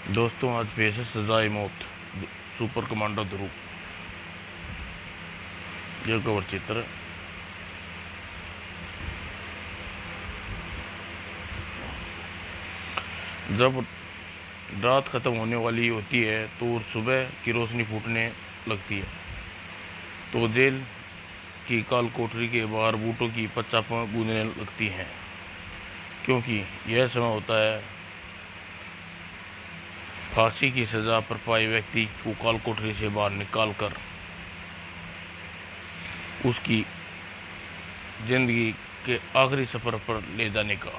दोस्तों, आज पेश है सजाए मौत सुपर कमांडो ध्रुव। यह कवर चित्र। जब रात खत्म होने वाली होती है तो सुबह की रोशनी फूटने लगती है तो जेल की काल कोठरी के बाहर बूटों की पच्चापें गूंजने लगती हैं, क्योंकि यह समय होता है फांसी की सजा पर पाए व्यक्ति को काल कोठरी से बाहर निकालकर उसकी जिंदगी के आखिरी सफर पर ले जाने का।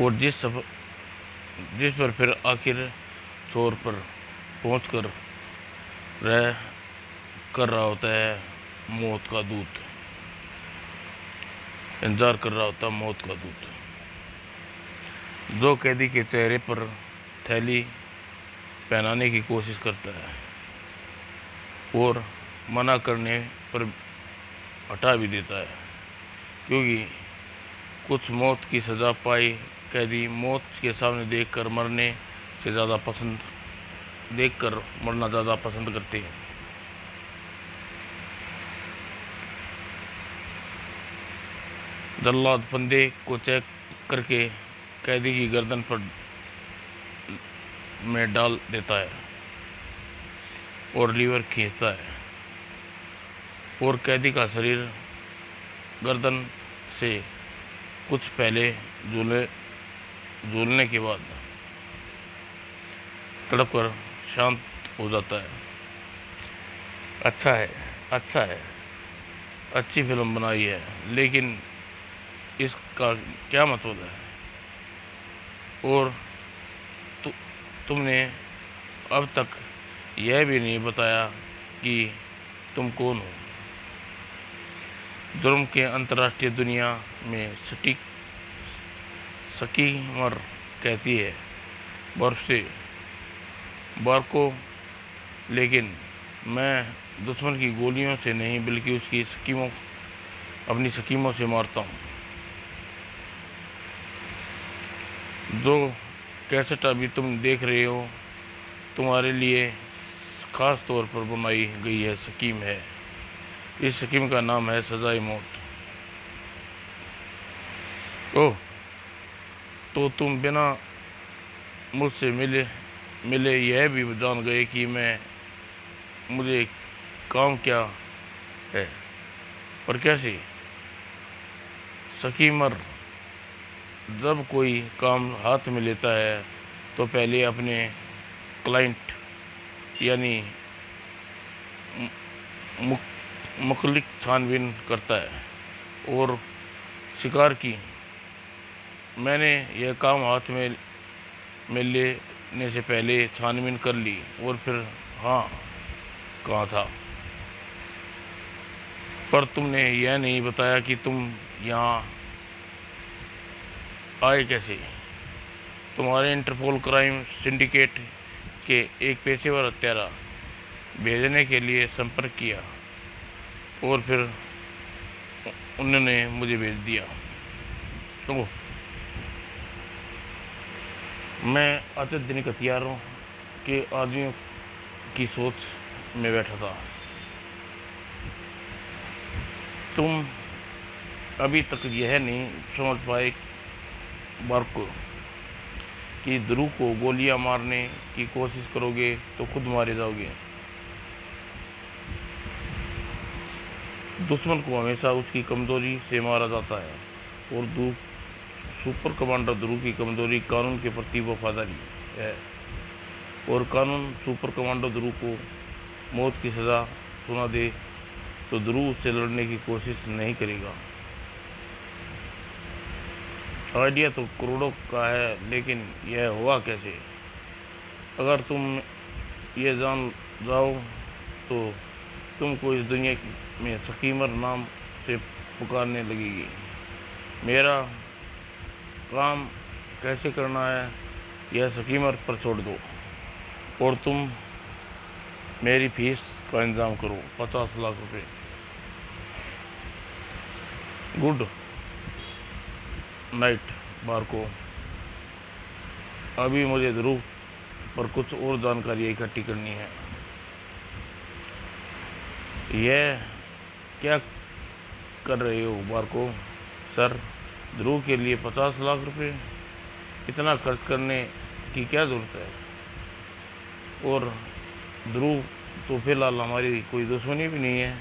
और जिस पर फिर आखिर छोर पर पहुंचकर कर रहा होता है मौत का दूत, इंतजार कर रहा होता मौत का दूत, जो कैदी के चेहरे पर थैली पहनाने की कोशिश करता है और मना करने पर हटा भी देता है, क्योंकि कुछ मौत की सज़ा पाए कैदी मौत के सामने देखकर मरना ज़्यादा पसंद करते हैं। जल्लाद फंदे को चेक करके कैदी की गर्दन पर में डाल देता है और लीवर खींचता है और कैदी का शरीर गर्दन से कुछ पहले झूलने के बाद तड़प कर शांत हो जाता है। अच्छा है, अच्छी फिल्म बनाई है, लेकिन इसका क्या मतलब है? और तुमने अब तक यह भी नहीं बताया कि तुम कौन हो। जुर्म के अंतर्राष्ट्रीय दुनिया में स्कीमर कहती है बर्फ से बार को, लेकिन मैं दुश्मन की गोलियों से नहीं बल्कि उसकी अपनी स्कीमों से मारता हूँ। जो कैसेट अभी तुम देख रहे हो तुम्हारे लिए खास तौर पर बनाई गई है स्कीम है। इस स्कीम का नाम है सजाए मौत। ओह, तो तुम बिना मुझसे मिले यह भी जान गए कि मुझे काम क्या है, पर कैसे? स्कीमर जब कोई काम हाथ में लेता है तो पहले अपने क्लाइंट यानी मुखलिक छानबीन करता है और शिकार की मैंने यह काम हाथ में लेने से पहले छानबीन कर ली और फिर हाँ कहाँ था। पर तुमने यह नहीं बताया कि तुम यहाँ आए कैसे। तुम्हारे इंटरपोल क्राइम सिंडिकेट के एक पेशेवर हत्यारा भेजने के लिए संपर्क किया और फिर उन्होंने मुझे भेज दिया। तो मैं अत्यधिक हथियारों के आदमियों की सोच में बैठा था। तुम अभी तक यह नहीं समझ पाए बार्क कि ध्रुव को गोलियां मारने की कोशिश करोगे तो खुद मारे जाओगे। दुश्मन को हमेशा उसकी कमजोरी से मारा जाता है और सुपर कमांडर ध्रुव की कमजोरी कानून के प्रति वफादारी है, और कानून सुपर कमांडर ध्रुव को मौत की सज़ा सुना दे तो ध्रुव उससे लड़ने की कोशिश नहीं करेगा। आइडिया तो करोड़ों का है, लेकिन यह हुआ कैसे? अगर तुम ये जान जाओ तो तुमको इस दुनिया में स्कीमर नाम से पुकारने लगेगी। मेरा काम कैसे करना है यह स्कीमर पर छोड़ दो और तुम मेरी फीस का इंतजाम करो, 50 लाख रुपए। गुड। नाइट बार को। अभी मुझे ध्रुव पर कुछ और जानकारी इकट्ठी करनी है। यह क्या कर रहे हो बार को? सर, ध्रुव के लिए 50 लाख रुपए, इतना खर्च करने की क्या ज़रूरत है? और ध्रुव तो फिलहाल हमारी कोई दुश्मनी भी नहीं है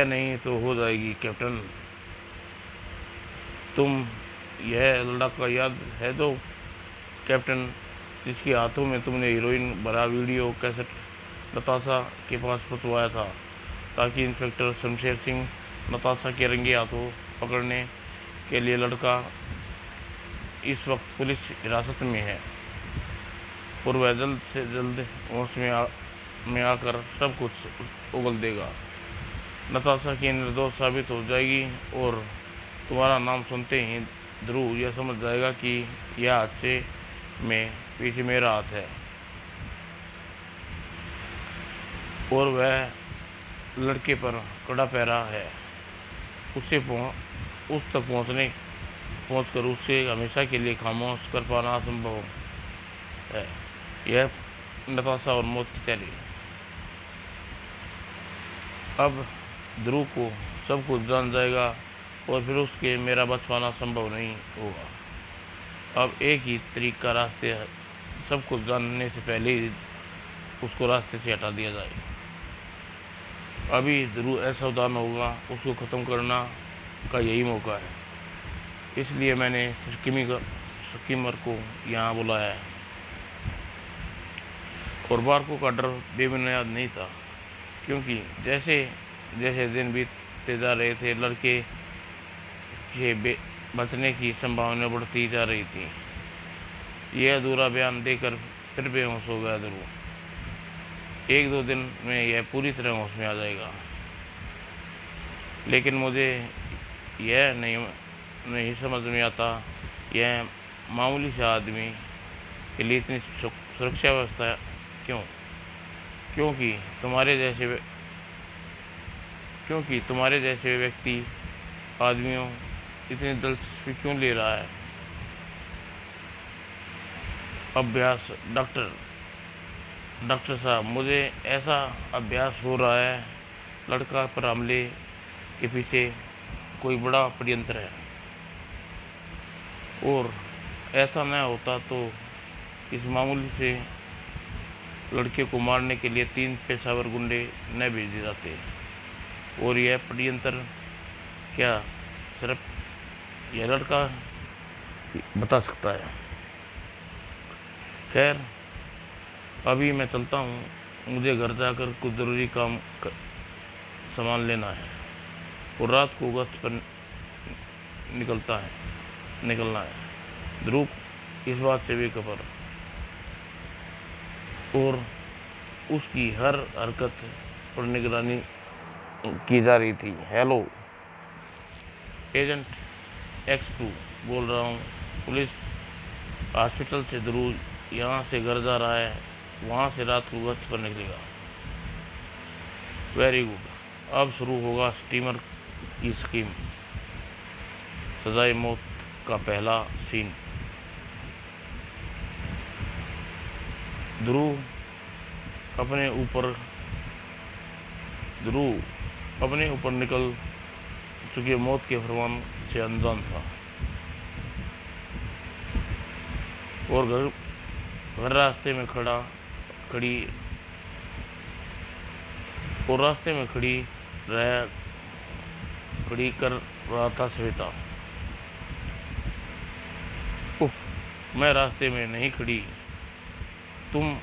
नहीं तो हो जाएगी कैप्टन। तुम यह लड़का याद है तो कैप्टन, जिसके हाथों में तुमने हीरोइन भरा वीडियो कैसेट नताशा के पास पहुंचवाया था, ताकि इंस्पेक्टर शमशेर सिंह नताशा के रंगे हाथों पकड़ने के लिए लड़का इस वक्त पुलिस हिरासत में है और वह जल्द से जल्द होश में आकर सब कुछ उगल देगा। नताशा की निर्दोष साबित हो जाएगी और तुम्हारा नाम सुनते ही ध्रुव यह समझ जाएगा कि यह हादसे में पीछे मेरा हाथ है और वह लड़के पर कड़ा पहरा है। उस तक पहुंचकर उससे हमेशा के लिए खामोश कर पाना असंभव है। यह नताशा और मौत की तैयारी। अब ध्रुव को सब कुछ जान जाएगा और फिर उसके मेरा बच पाना संभव नहीं होगा। अब एक ही तरीका रास्ते है, सब कुछ जानने से पहले ही उसको रास्ते से हटा दिया जाए। अभी ध्रुव असावधान होगा, उसको ख़त्म करना का यही मौका है। इसलिए मैंने स्कीमर को यहाँ बुलाया है। और बारको का डर बेबुनियाद नहीं था, क्योंकि जैसे जैसे दिन बीतते जा रहे थे, लड़के के बचने की संभावना बढ़ती जा रही थी। यह अधूरा बयान देकर फिर बेहोश हो गया ध्रुव। 1-2 दिन में यह पूरी तरह होश में आ जाएगा। लेकिन मुझे यह नहीं समझ में आता, यह मामूली सा आदमी के लिए इतनी सुरक्षा व्यवस्था क्यों? क्योंकि तुम्हारे जैसे व्यक्ति आदमियों इतनी दिलचस्पी क्यों ले रहा है? अभ्यास डॉक्टर साहब, मुझे ऐसा अभ्यास हो रहा है लड़का पर हमले के पीछे कोई बड़ा षड्यंत्र है, और ऐसा न होता तो इस मामूली से लड़के को मारने के लिए 3 पेशावर गुंडे न भेजे जाते। और यह षड्यंत्र क्या सिर्फ यह लड़का बता सकता है? खैर, अभी मैं चलता हूँ, मुझे घर जाकर कुछ ज़रूरी काम सामान लेना है और रात को गश्त पर निकलना है। ध्रुव इस बात से बेखबर और उसकी हर हरकत पर निगरानी की जा रही थी। हेलो, एजेंट X2 बोल रहा हूँ। पुलिस हॉस्पिटल से ध्रुव यहाँ से घर जा रहा है, वहाँ से रात को गश्त पर निकलेगा। Very good. अब शुरू होगा स्टीमर की स्कीम। सजाए मौत का पहला सीन। ध्रुव अपने ऊपर निकल चुके मौत के फरमान से अनजान था और घर रास्ते में खड़ी कर रहा था श्वेता। उफ, मैं रास्ते में नहीं खड़ी, तुम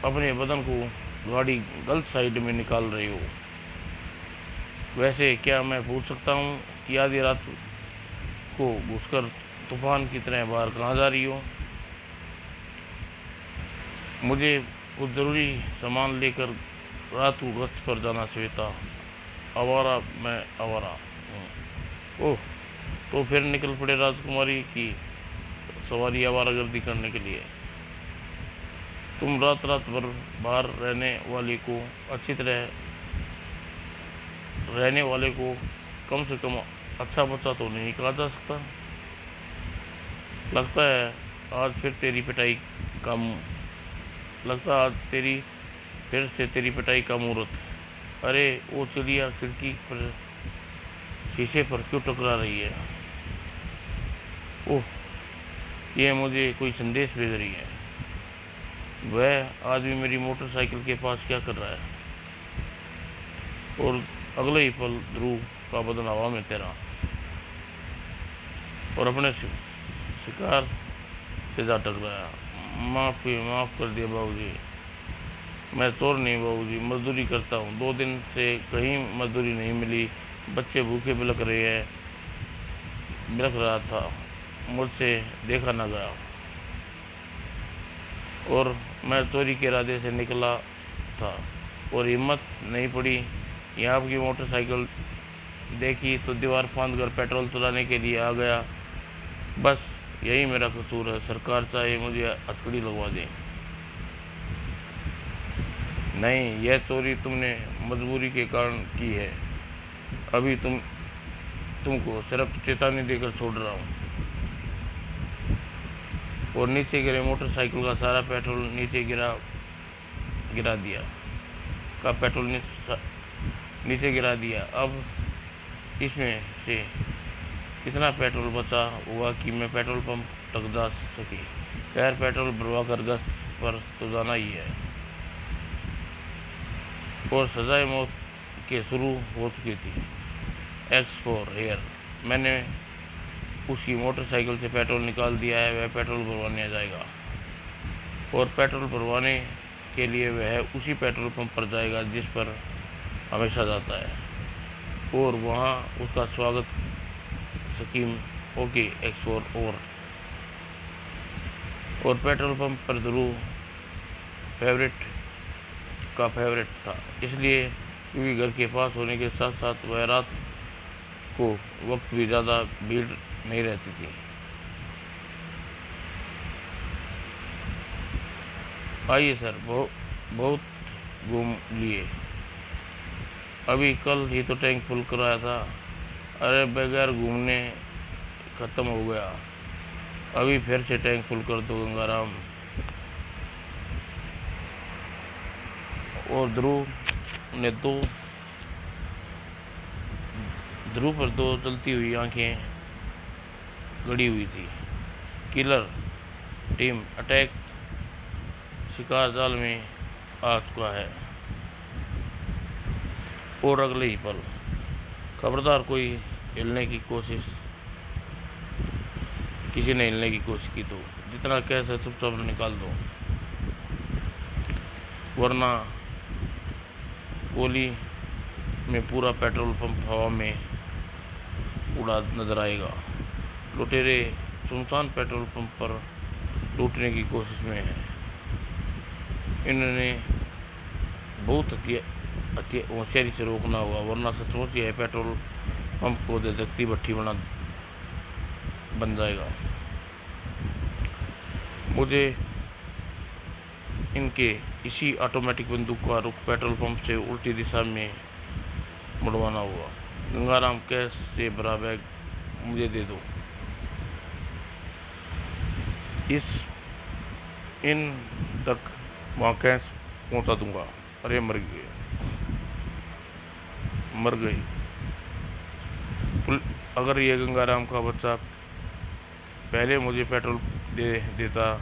अपने बदन को गाड़ी गलत साइड में निकाल रही हो। वैसे क्या मैं पूछ सकता हूँ कि आधी रात को घुसकर तूफान की तरह बाहर कहाँ जा रही हो? मुझे कुछ ज़रूरी सामान लेकर रात को गश्त पर जाना श्वेता। मैं आवारा हूँ। ओह, तो फिर निकल पड़े राजकुमारी की सवारी आवारागर्दी करने के लिए। तुम रात भर बाहर रहने वाले को कम से कम अच्छा बच्चा तो नहीं कहा जा सकता। लगता है आज फिर तेरी पिटाई का लगता है आज तेरी फिर से तेरी पिटाई का मुहूर्त। अरे वो चिड़िया खिड़की पर शीशे पर क्यों टकरा रही है? ओह, ये मुझे कोई संदेश भेज रही है। वह आदमी मेरी मोटरसाइकिल के पास क्या कर रहा है? और अगले ही पल ध्रुव का बदन हवा में तैरा और अपने शिकार से जा टकराया। माफ़ कर दिया बाबूजी, मैं चोर नहीं बाबूजी, मजदूरी करता हूँ। 2 दिन से कहीं मजदूरी नहीं मिली, बच्चे भूखे बिलख रहा था, मुझसे देखा न गया और मैं चोरी के इरादे से निकला था और हिम्मत नहीं पड़ी। यहाँ आपकी मोटरसाइकिल देखी तो दीवार फांद कर पेट्रोल चलाने के लिए आ गया। बस यही मेरा कसूर है। सरकार चाहे मुझे हथकड़ी लगवा दे। नहीं, यह चोरी तुमने मजबूरी के कारण की है। अभी तुमको सिर्फ चेतावनी देकर छोड़ रहा हूँ। और नीचे गिरे मोटरसाइकिल का सारा पेट्रोल नीचे गिरा दिया का पेट्रोल नीचे गिरा दिया। अब इसमें से कितना पेट्रोल बचा हुआ कि मैं पेट्रोल पंप तक जा सकी। खैर, पेट्रोल भरवा कर गश्त पर तो जाना ही है। और सजाए मौत के शुरू हो चुकी थी। एक्स फॉर हेयर। मैंने उसकी मोटरसाइकिल से पेट्रोल निकाल दिया है। वह पेट्रोल भरवाने जाएगा और पेट्रोल भरवाने के लिए वह उसी पेट्रोल पंप पर जाएगा जिस पर हमेशा जाता है और वहाँ उसका स्वागत स्कीम होगी। एक्स फॉर और पेट्रोल पंप पर ध्रुव फेवरेट था, इसलिए क्योंकि घर के पास होने के साथ साथ वह रात को वक्त भी ज़्यादा भीड़ नहीं रहती थी। आइए सर, बहुत घूम लिए। अभी कल ही तो टैंक फुल कराया था। अरे बगैर घूमने ख़त्म हो गया। अभी फिर से टैंक फुल कर दो गंगाराम। और ध्रुव पर 2 जलती हुई आंखें गड़ी हुई थी। किलर टीम अटैक शिकार जाल में आ चुका है। और अगले ही पल खबरदार, किसी ने हिलने की कोशिश की तो जितना कैश है चुपचाप निकाल दो, वरना गोली में पूरा पेट्रोल पंप हवा में उड़ा नजर आएगा। लुटेरे सुनसान पेट्रोल पंप पर लूटने की कोशिश में है। इन्होंने बहुत होशियारी से रोकना होगा, वरना सचमुच यह पेट्रोल पंप को धधकती भट्टी बन जाएगा। मुझे इनके इसी ऑटोमेटिक बंदूक का रुख पेट्रोल पंप से उल्टी दिशा में मुड़वाना होगा। गंगाराम, कैश से भरा बैग मुझे दे दो। इन तक वहाँ कैश पहुँचा दूंगा। अरे मर गई। अगर ये गंगाराम का बच्चा पहले मुझे पेट्रोल दे देता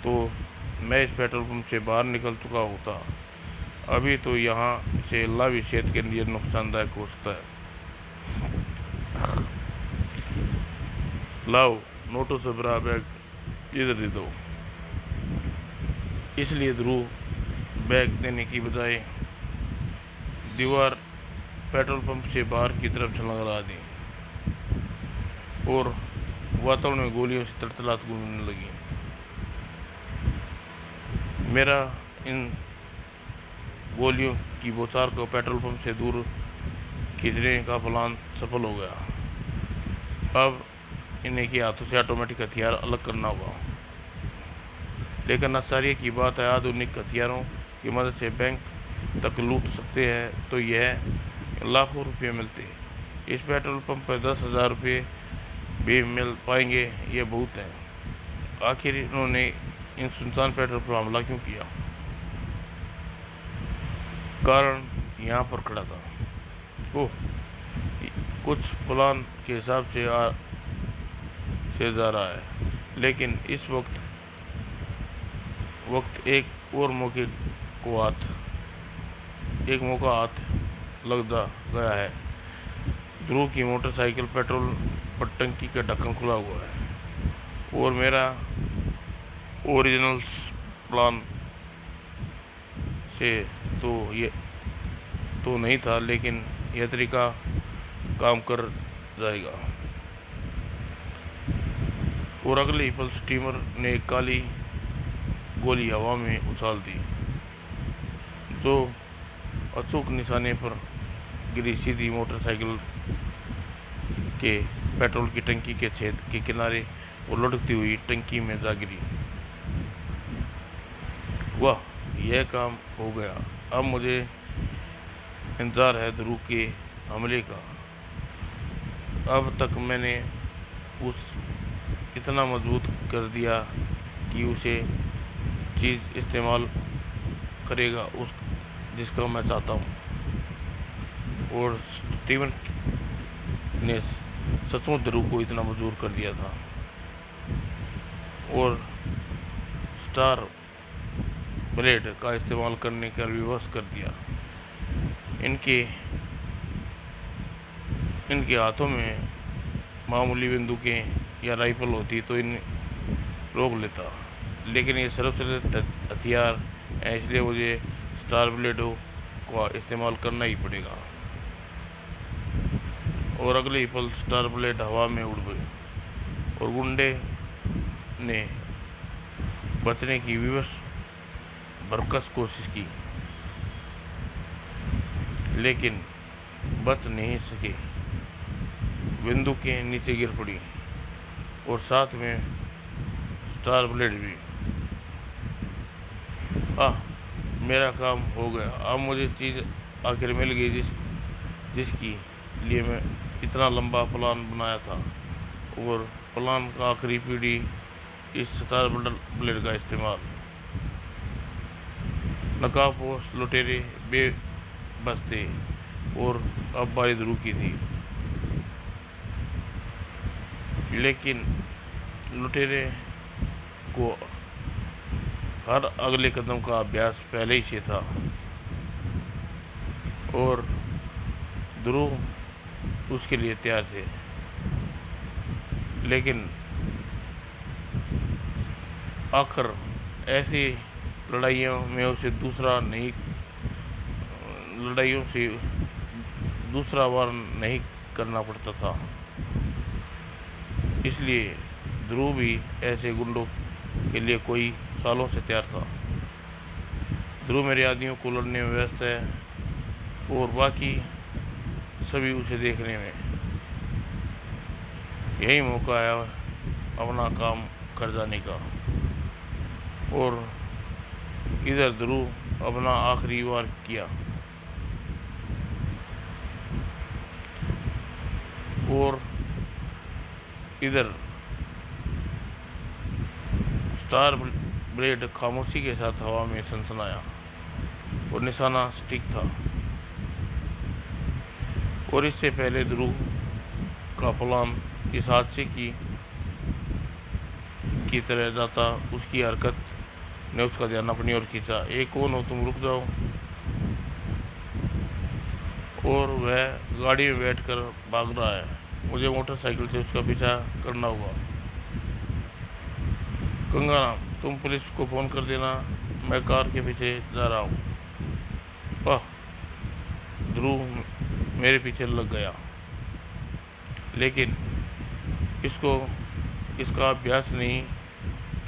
तो मैं इस पेट्रोल पंप से बाहर निकल चुका होता। अभी तो यहाँ से अल्लाह भी सेहत के लिए नुकसानदायक हो सकता है। लाओ, नोटों से भरा बैग इधर दे दो। इसलिए ध्रुव बैग देने की बजाय दीवार पेट्रोल पंप से बाहर की तरफ छलांग लगा दी और वातावरण में गोलियों से तड़तड़ाहट गूंजने लगी। मेरा इन गोलियों की बौछार को पेट्रोल पंप से दूर खींचने का प्लान सफल हो गया। अब इन्हें के हाथों से ऑटोमेटिक हथियार अलग करना होगा। लेकिन आश्चर्य की बात है, आधुनिक हथियारों की मदद से बैंक तक लूट सकते हैं तो यह लाखों रुपये मिलते हैं। इस पेट्रोल पंप पर 10,000 रुपये भी मिल पाएंगे, ये बहुत है। आखिर इन्होंने इन सुनसान पेट्रोल पर हमला क्यों किया? कारण यहाँ पर खड़ा था। ओह, कुछ प्लान के हिसाब से जा रहा है, लेकिन इस वक्त एक और मौका हाथ लग गया है। ध्रुव की मोटरसाइकिल पेट्रोल पर टंकी का ढक्कन खुला हुआ है और मेरा ओरिजिनल प्लान से ये तो नहीं था, लेकिन यह तरीका काम कर जाएगा। और अगले ही पल स्टीमर ने एक काली गोली हवा में उछाल दी, जो अचूक निशाने पर गिरी सीधी मोटरसाइकिल के पेट्रोल की टंकी के छेद के किनारे और लुढ़कती हुई टंकी में जा गिरी। वाह, यह काम हो गया। अब मुझे इंतजार है ध्रुव के हमले का। अब तक मैंने उस इतना मजबूत कर दिया कि उसे चीज़ इस्तेमाल करेगा उस जिसका मैं चाहता हूँ। और स्टीवन ने सचमुच ध्रुव को इतना मजबूर कर दिया था और स्टार ब्लेड का इस्तेमाल करने का विवश कर दिया। इनके हाथों में मामूली बंदूकें या राइफल होती तो इन रोक लेता, लेकिन ये सर्वश्रेष्ठ हथियार है, इसलिए मुझे स्टार ब्लेडों का इस्तेमाल करना ही पड़ेगा। और अगले ही पल स्टार ब्लेड हवा में उड़ गए और गुंडे ने बचने की विवश भरकस कोशिश की, लेकिन बच नहीं सके। बंदूकें नीचे गिर पड़ी और साथ में स्टार ब्लेड भी। मेरा काम हो गया। अब मुझे चीज़ आखिर मिल गई जिसकी लिए मैं इतना लंबा प्लान बनाया था। और प्लान का आखिरी पीढ़ी इस स्टार ब्लेड का इस्तेमाल। नकाबपोश लुटेरे बेबस थे और अब बारी ध्रुव की थी, लेकिन लुटेरे को हर अगले कदम का अभ्यास पहले ही से था और ध्रुव उसके लिए तैयार थे। लेकिन आखिर ऐसी लड़ाइयों में उसे दूसरा वार नहीं करना पड़ता था, इसलिए ध्रुव भी ऐसे गुंडों के लिए कोई सालों से तैयार था। ध्रुव मेरे आदमियों को लड़ने में व्यस्त है और बाकी सभी उसे देखने में। यही मौका है अपना काम कर जाने का। और इधर ध्रुव अपना आखिरी वार किया और इधर स्टार ब्लेड खामोशी के साथ हवा में सनसनाया और निशाना स्टिक था। और इससे पहले ध्रुव का प्लान इस हादसे की तरह जाता, उसकी हरकत ने उसका ध्यान अपनी ओर खींचा। कौन हो तुम, रुक जाओ। और वह गाड़ी में बैठकर भाग रहा है, मुझे मोटरसाइकिल से उसका पीछा करना होगा। गंगाराम, तुम पुलिस को फ़ोन कर देना, मैं कार के पीछे जा रहा हूँ। ध्रुव मेरे पीछे लग गया, लेकिन इसका अभ्यास नहीं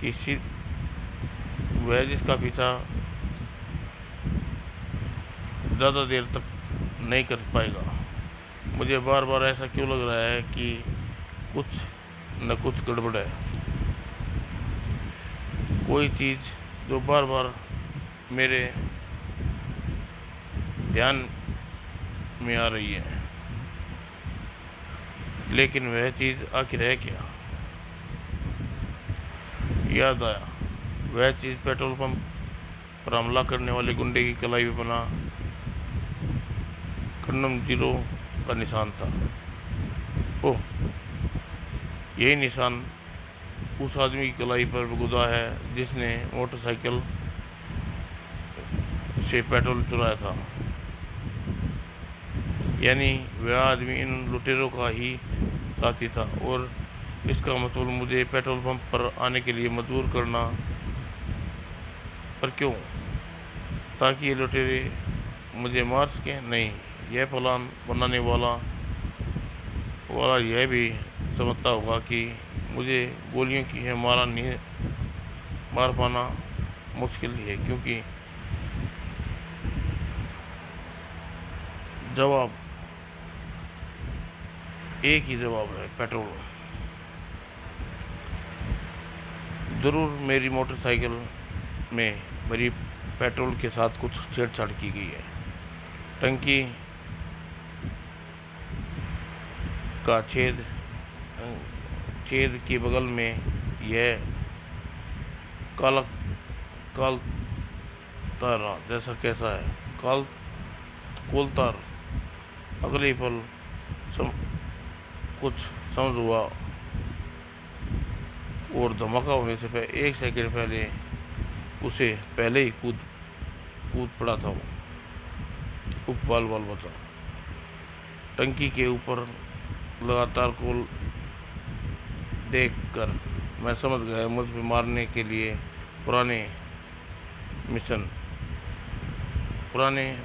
कि वह जिसका पीछा ज़्यादा देर तक नहीं कर पाएगा। मुझे बार बार ऐसा क्यों लग रहा है कि कुछ न कुछ गड़बड़ है। कोई चीज़ जो बार बार मेरे ध्यान में आ रही है। लेकिन वह चीज़ आखिर है क्या? याद आया, वह चीज़ पेट्रोल पंप पर हमला करने वाले गुंडे की कलाई में बना कर्नम जीरो का निशान था। ओह, यही निशान उस आदमी की कलाई पर गुदा है जिसने मोटरसाइकिल से पेट्रोल चुराया था। यानी वह आदमी इन लुटेरों का ही साथी था, और इसका मतलब मुझे पेट्रोल पंप पर आने के लिए मजबूर करना। पर क्यों? ताकि ये लुटेरे मुझे मार सकें? नहीं, यह प्लान बनाने वाला यह भी समझता होगा कि मुझे गोलियों की है मार पाना मुश्किल ही है, क्योंकि जवाब एक ही जवाब है, पेट्रोल। जरूर मेरी मोटरसाइकिल में भरी पेट्रोल के साथ कुछ छेड़छाड़ की गई है। टंकी का छेद के बगल में यह काला काल तारा जैसा कैसा है? कोलतार। अगले पल कुछ समझ हुआ, और धमाका होने से एक सेकंड पहले उसे पहले ही कूद पड़ा था। वो बाल बचा। टंकी के ऊपर लगातार कोल देखकर मैं समझ गया मुझ पर मारने के लिए पुराने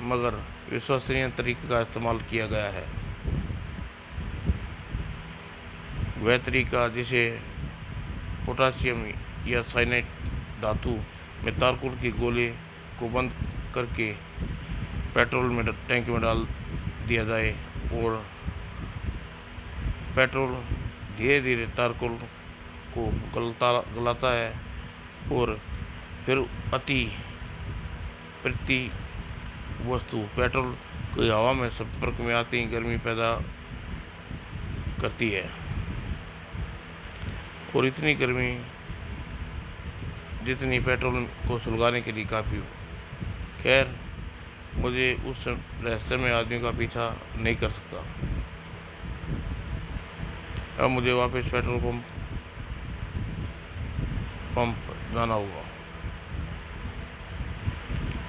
मगर विश्वसनीय तरीके का इस्तेमाल किया गया है। वह तरीका जिसे पोटासियम या साइनाइड धातु में तारकोल की गोले को बंद करके पेट्रोल में टैंक में डाल दिया जाए, और पेट्रोल धीरे धीरे तारकोल को गलाता है, और फिर अति प्रति वस्तु पेट्रोल की हवा में संपर्क में आते ही गर्मी पैदा करती है, और इतनी गर्मी जितनी पेट्रोल को सुलगाने के लिए काफ़ी हो। खैर, मुझे उस रहस्यमय आदमी का पीछा नहीं कर सकता। अब मुझे वापस पेट्रोल पंप जाना होगा,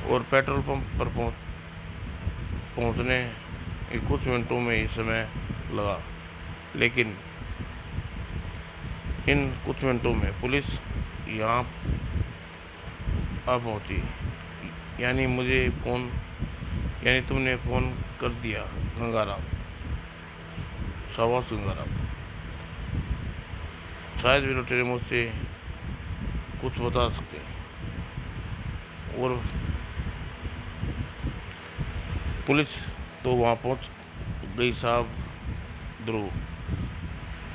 और पेट्रोल पंप पर पहुंचने कुछ मिनटों में ही समय लगा। लेकिन इन कुछ मिनटों में पुलिस यहाँ आ पहुंची। यानी तुमने फ़ोन कर दिया गंगाराम। शाबाश गंगाराम। शायद भी लुटेरे मुझसे कुछ बता सके। और पुलिस तो वहाँ पहुँच गई साहब ध्रुव,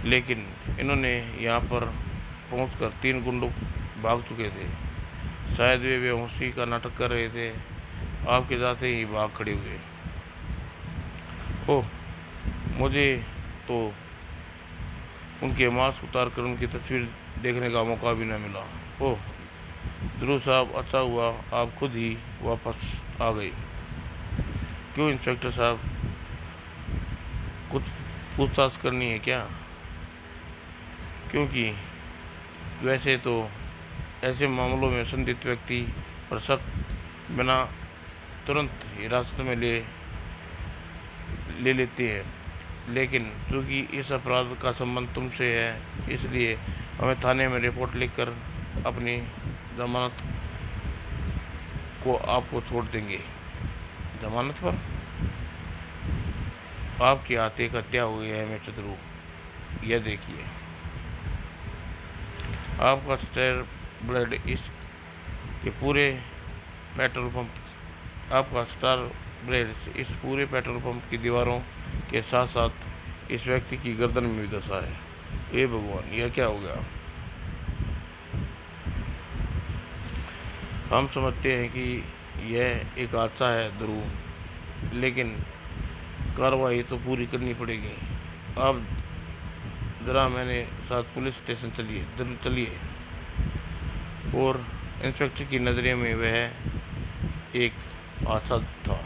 लेकिन इन्होंने यहाँ पर पहुंचकर 3 गुंडों भाग चुके थे। शायद वे बेहोशी का नाटक कर रहे थे। आपके जाते ही भाग खड़े हुए। ओह, मुझे तो उनके मास्क उतार कर उनकी तस्वीर देखने का मौका भी न मिला। ओह ध्रुव साहब, अच्छा हुआ आप खुद ही वापस आ गए। क्यों इंस्पेक्टर साहब, कुछ पूछताछ करनी है क्या? क्योंकि वैसे तो ऐसे मामलों में संदिग्ध व्यक्ति पर शक बिना तुरंत हिरासत में ले लेते हैं, लेकिन चूंकि इस अपराध का संबंध तुमसे है, इसलिए हमें थाने में रिपोर्ट लिखकर अपनी जमानत को आपको छोड़ देंगे। जमानत पर? आपके हाथ एक हत्या हुई है मिस्टर ध्रुव। यह देखिए, आपका स्टार ब्लेड इस पूरे पेट्रोल पंप की दीवारों के साथ साथ इस व्यक्ति की गर्दन में भी धंसा है। हे भगवान, यह क्या हो गया? हम समझते हैं कि यह एक हादसा है ध्रुव, लेकिन कार्रवाई तो पूरी करनी पड़ेगी। आप जरा मैंने साथ पुलिस स्टेशन चलिए, जरूर चलिए। और इंस्पेक्टर की नज़रों में वह एक हादसा था,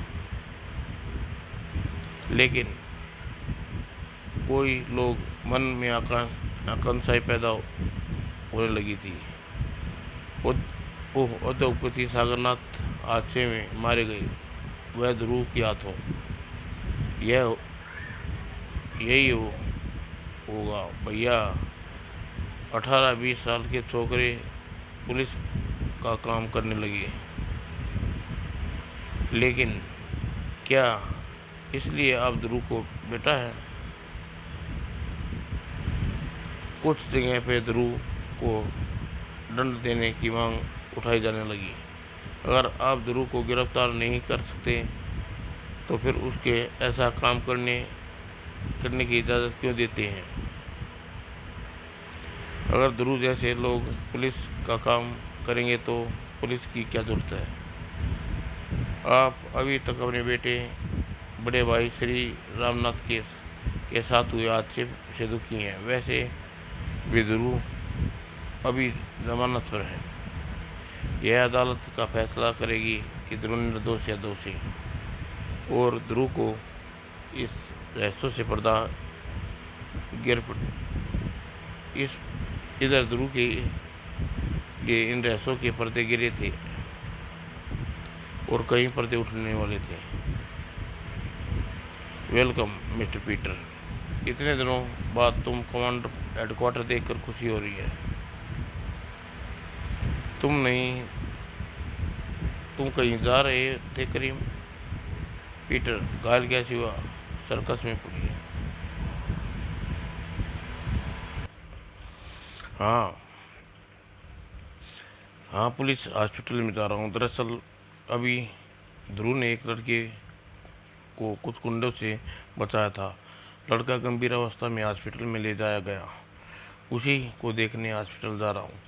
लेकिन कोई लोग मन में आकांक्षाएं पैदा होने लगी थी। उद्योगपति सागरनाथ हादसे में मारे गए, वह ध्रुव के हाथों। यह यही होगा भैया। 18-20 साल के छोकरे पुलिस का काम करने लगे, लेकिन क्या इसलिए आप ध्रुव को बेटा है? कुछ जगह पे ध्रुव को दंड देने की मांग उठाई जाने लगी। अगर आप ध्रुव को गिरफ्तार नहीं कर सकते तो फिर उसके ऐसा काम करने की इजाज़त क्यों देते हैं? अगर ध्रुव जैसे लोग पुलिस का काम करेंगे तो पुलिस की क्या जरूरत है? आप अभी तक अपने बेटे बड़े भाई श्री रामनाथ के साथ हुए हादसे से दुखी हैं। वैसे भी ध्रुव अभी जमानत पर है। यह अदालत का फैसला करेगी कि ध्रुव निर्दोष या दोषी, और ध्रुव को इस रहस्यों से पर्दा इधर ध्रुव के लिए इन रहस्यों के पर्दे गिरे थे और कई पर्दे उठने वाले थे। वेलकम मिस्टर पीटर, इतने दिनों बाद तुम कमांडर हेडक्वार्टर देखकर खुशी हो रही है। तुम कहीं जा रहे थे करीम? पीटर, घायल कैसे हुआ? सर्कस में पड़ी है। हाँ, पुलिस हॉस्पिटल में जा रहा हूँ। दरअसल अभी ध्रुव ने एक लड़के को कुछ गुंडों से बचाया था। लड़का गंभीर अवस्था में हॉस्पिटल में ले जाया गया। उसी को देखने हॉस्पिटल जा रहा हूँ।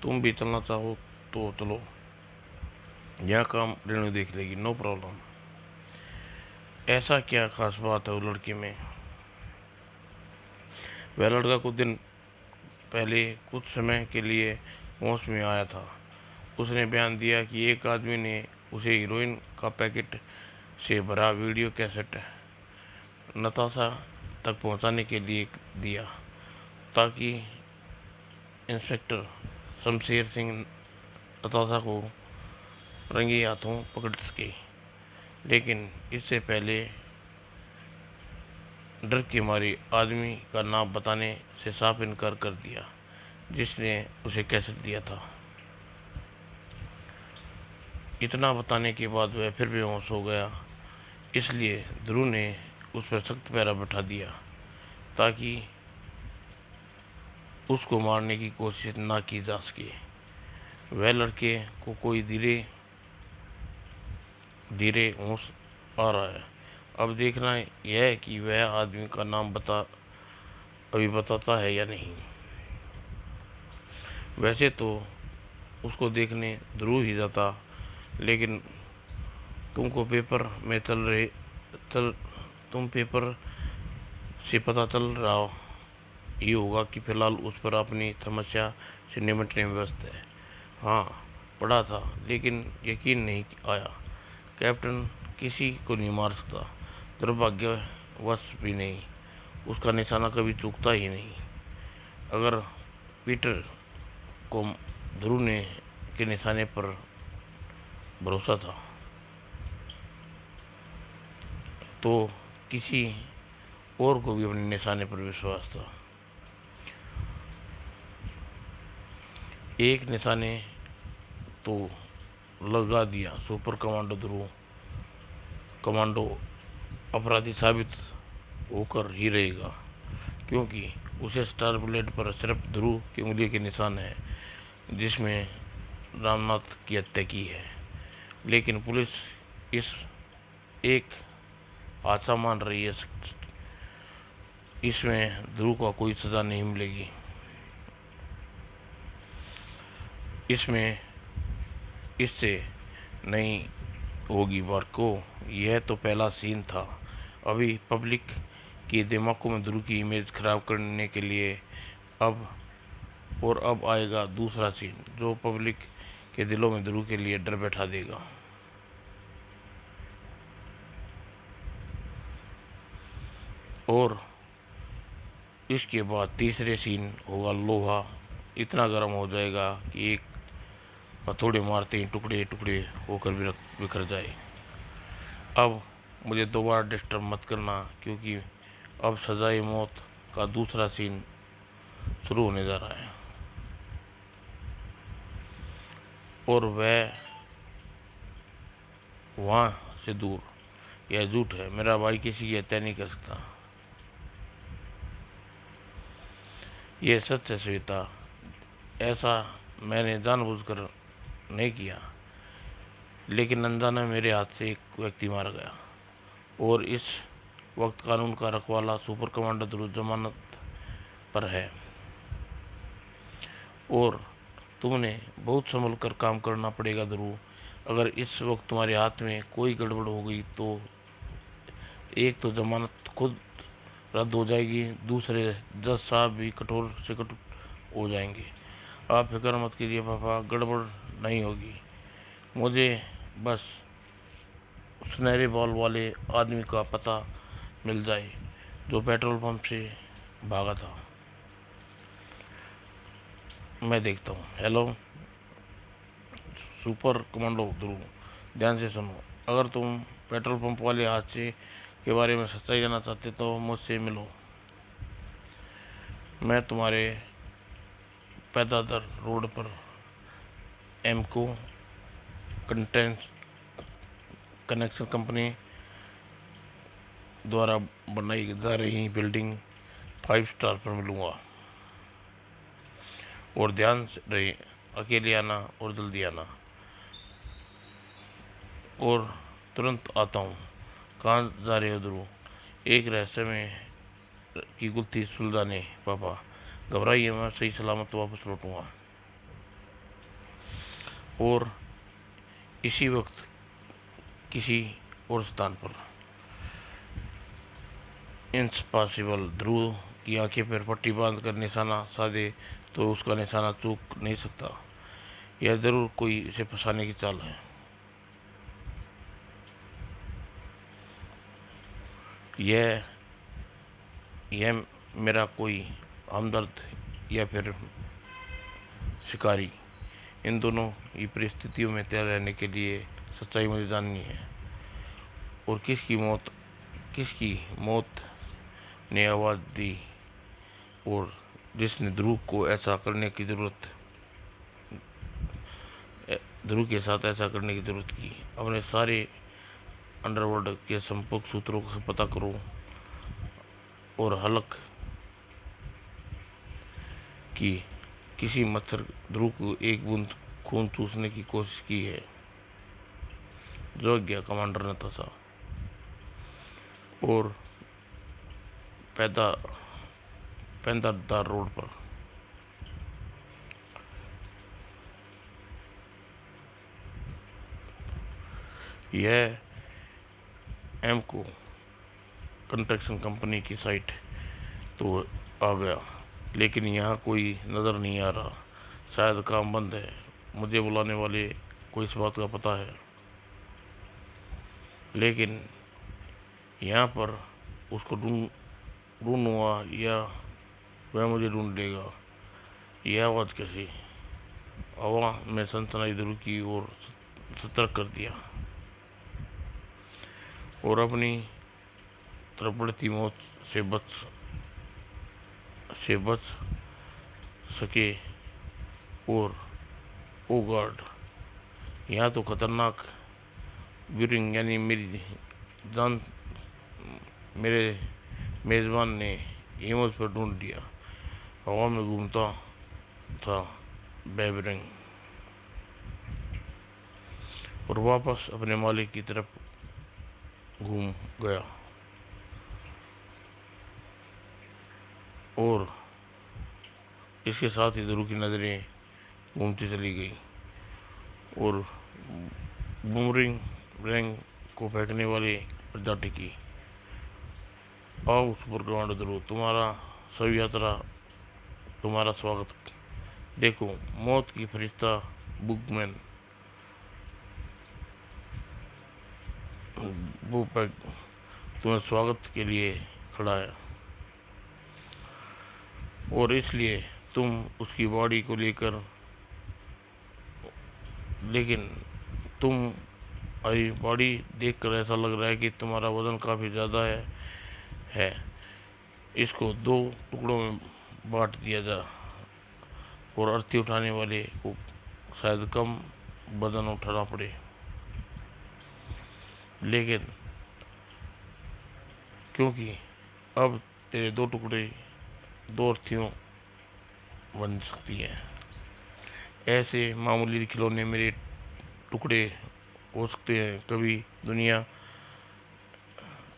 तुम भी चलना चाहो तो चलो, यह काम रेणु देख लेगी, नो प्रॉब्लम। ऐसा क्या खास बात है वो लड़के में? वह लड़का कुछ दिन पहले कुछ समय के लिए होश में आया था। उसने बयान दिया कि एक आदमी ने उसे हीरोइन का पैकेट से भरा वीडियो कैसेट नताशा तक पहुंचाने के लिए दिया, ताकि इंस्पेक्टर शमशेर सिंह नताशा को रंगे हाथों पकड़ सके। लेकिन इससे पहले डर के मारे आदमी का नाम बताने से साफ इनकार कर दिया जिसने उसे कैसेट दिया था। इतना बताने के बाद वह फिर बेहोश हो गया। इसलिए ध्रुव ने उस पर सख्त पहरा बैठा दिया ताकि उसको मारने की कोशिश ना की जा सके। वह लड़के को कोई धीरे धीरे होश आ रहा है। अब देखना यह है कि वह आदमी का नाम अभी बताता है या नहीं। वैसे तो उसको देखने ध्रुव ही जाता, लेकिन तुम पेपर से पता चल रहा ये होगा कि फिलहाल उस पर अपनी समस्या से निपटने में व्यस्त है। हाँ, पढ़ा था, लेकिन यकीन नहीं आया। कैप्टन किसी को नहीं मार सकता, दुर्भाग्यवश भी नहीं। उसका निशाना कभी चूकता ही नहीं। अगर पीटर को ध्रुव के निशाने पर भरोसा था तो किसी और को भी अपने निशाने पर विश्वास था। एक निशाने तो लगा दिया। सुपर कमांडो ध्रुव कमांडो अपराधी साबित होकर ही रहेगा, क्योंकि उसे स्टार बुलेट पर सिर्फ ध्रुव की उंगली के निशान है जिसमें रामनाथ की हत्या की है। लेकिन पुलिस इस एक हादसा मान रही है। इसमें ध्रुव को कोई सजा नहीं मिलेगी। इसमें इससे नहीं होगी बार को। यह तो पहला सीन था। अभी पब्लिक कि दिमागों में ध्रुव की इमेज खराब करने के लिए अब आएगा दूसरा सीन जो पब्लिक के दिलों में ध्रुव के लिए डर बैठा देगा। और इसके बाद तीसरे सीन होगा लोहा इतना गर्म हो जाएगा कि एक हथौड़े मारते ही टुकड़े टुकड़े होकर बिखर जाए। अब मुझे दोबारा डिस्टर्ब मत करना क्योंकि अब सजाए मौत का दूसरा सीन शुरू होने जा रहा है। और वह वहां से दूर, यह झूठ है, मेरा भाई किसी की हत्या नहीं कर सकता। यह सच है श्वेता, ऐसा मैंने जानबूझकर नहीं किया, लेकिन अनजाने मेरे हाथ से एक व्यक्ति मारा गया और इस वक्त कानून का रखवाला सुपर कमांडर ध्रुव जमानत पर है और तुमने बहुत संभल कर काम करना पड़ेगा ध्रुव। अगर इस वक्त तुम्हारे हाथ में कोई गड़बड़ हो गई तो एक तो जमानत खुद रद्द हो जाएगी, दूसरे जज साहब भी कठोर से कठोर हो जाएंगे। आप फिक्र मत कीजिए पापा, गड़बड़ नहीं होगी। मुझे बस सुनहरे बाल वाले आदमी का पता मिल जाए जो पेट्रोल पंप से भागा था, मैं देखता हूँ। हेलो सुपर कमांडो ध्रुव, ध्यान से सुनो। अगर तुम पेट्रोल पंप वाले हादसे के बारे में सच्चाई जानना चाहते तो मुझसे मिलो। मैं तुम्हारे पैदादर रोड पर एमको कनेक्शन कंपनी द्वारा बनाई जा रही बिल्डिंग 5 स्टार पर मिलूंगा। और ध्यान से रहे, अकेले आना और जल्दी आना। और तुरंत आता हूँ। कहाँ जा रहे हो ध्रुव? एक रहस्य में की गुत्थी सुलझाने पापा। घबराइए, मैं सही सलामत वापस लौटूंगा। और इसी वक्त किसी और स्थान पर इम्पॉसिबल, ध्रुव की आंखें पर पट्टी बांध कर निशाना साधे तो उसका निशाना चूक नहीं सकता। यह जरूर कोई इसे फंसाने की चाल है। यह मेरा कोई हमदर्द या फिर शिकारी, इन दोनों ही परिस्थितियों में तैयार रहने के लिए सच्चाई मुझे जाननी है। और किसकी मौत ने आवाज दी और जिसने ध्रुव के साथ ऐसा करने की जरूरत की। अपने सारे अंडरवर्ल्ड के संपर्क सूत्रों का पता करो और हलक की किसी मच्छर ध्रुव को एक बूंद खून चूसने की कोशिश की है। जो गया कमांडर नताशा। और पैंदादार रोड पर यह एमको कंस्ट्रक्शन कंपनी की साइट तो आ गया, लेकिन यहाँ कोई नजर नहीं आ रहा। शायद काम बंद है। मुझे बुलाने वाले को इस बात का पता है, लेकिन यहाँ पर उसको ढूंढूंगा या वह मुझे ढूंढ लेगा। यह आवाज कैसी? हवा में सनसनाई ध्रुव की ओर सतर्क कर दिया और अपनी तरफ बढ़ती मौत से बच सके। और ओ गॉड, यहाँ तो खतरनाक ब्यूरिंग यानी मेरे मेजबान ने हिम्मत पर ढूंढ लिया। हवा में घूमता था बेबरिंग और वापस अपने मालिक की तरफ घूम गया। और इसके साथ ही ध्रुव की नजरें घूमती चली गई और बूमरिंग रैंग को फेंकने वाले प्रजाति की आओ सुपर कमांडो ध्रुव, तुम्हारा सभी यात्रा तुम्हारा स्वागत। देखो, मौत की फरिश्ता बुकमैन बुपैग तुम्हें स्वागत के लिए खड़ा है, और इसलिए तुम उसकी बॉडी को लेकर, लेकिन तुम्हारी बॉडी देखकर ऐसा लग रहा है कि तुम्हारा वजन काफ़ी ज़्यादा है। इसको 2 टुकड़ों में बांट दिया जा, और अर्थी उठाने वाले को शायद कम वजन उठाना पड़े, लेकिन क्योंकि अब तेरे 2 टुकड़े 2 अर्थियों बन सकती है। ऐसे मामूली खिलौने मेरे टुकड़े हो सकते हैं।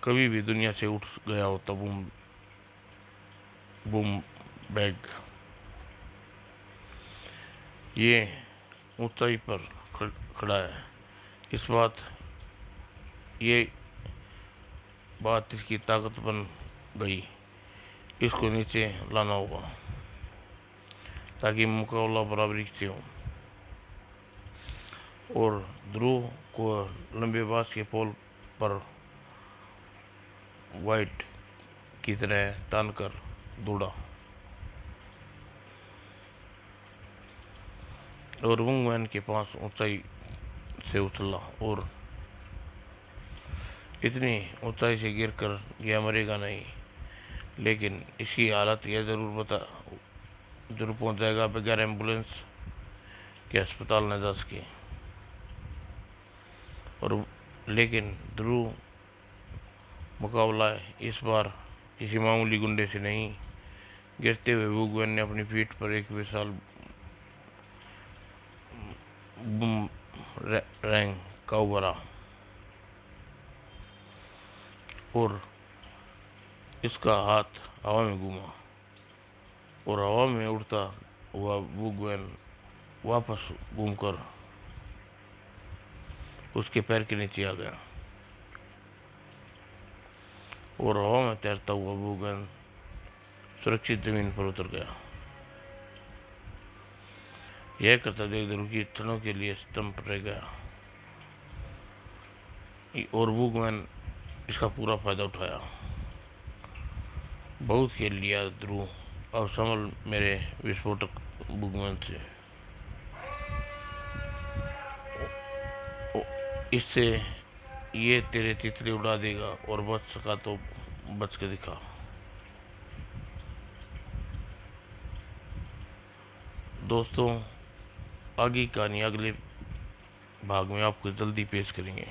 कभी भी दुनिया से उठ गया होता बूम बूम बैग। ये ऊंचाई पर खड़ा है। ये बात इसकी ताकत बन गई। इसको नीचे लाना होगा ताकि मुकाबला बराबरी से हो, और ध्रुव को लंबे बांस के पोल पर वाइट की तरह तानकर दौड़ा, और वुंगमैन के पास ऊंचाई से उछला, और इतनी ऊंचाई से गिरकर यह मरेगा नहीं, लेकिन इसकी हालत यह जरूर पहुंच जाएगा बगैर एम्बुलेंस के अस्पताल न जा सके। और लेकिन ध्रुव मुकाबला इस बार किसी मामूली गुंडे से नहीं। गिरते हुए बुगमैन ने अपनी पीठ पर एक विशाल बूमरैंग का उभरा, और इसका हाथ हवा में घूमा, और हवा में उड़ता हुआ बुगमैन वापस घूमकर उसके पैर के नीचे आ गया, और हवा में तैरता हुआ बुगमैन सुरक्षित जमीन पर उतर गया। यह करता देख ध्रुव की क्षणों के लिए स्तंभ रह गया, और बुगमैन इसका पूरा फायदा उठाया। बहुत खेल लिया ध्रुव, अब संभल मेरे विस्फोटक बुगमैन से। इससे ये तेरे तितली उड़ा देगा, और बच सका तो बच के दिखा। दोस्तों, आगे की कहानी अगले भाग में आपको जल्दी पेश करेंगे।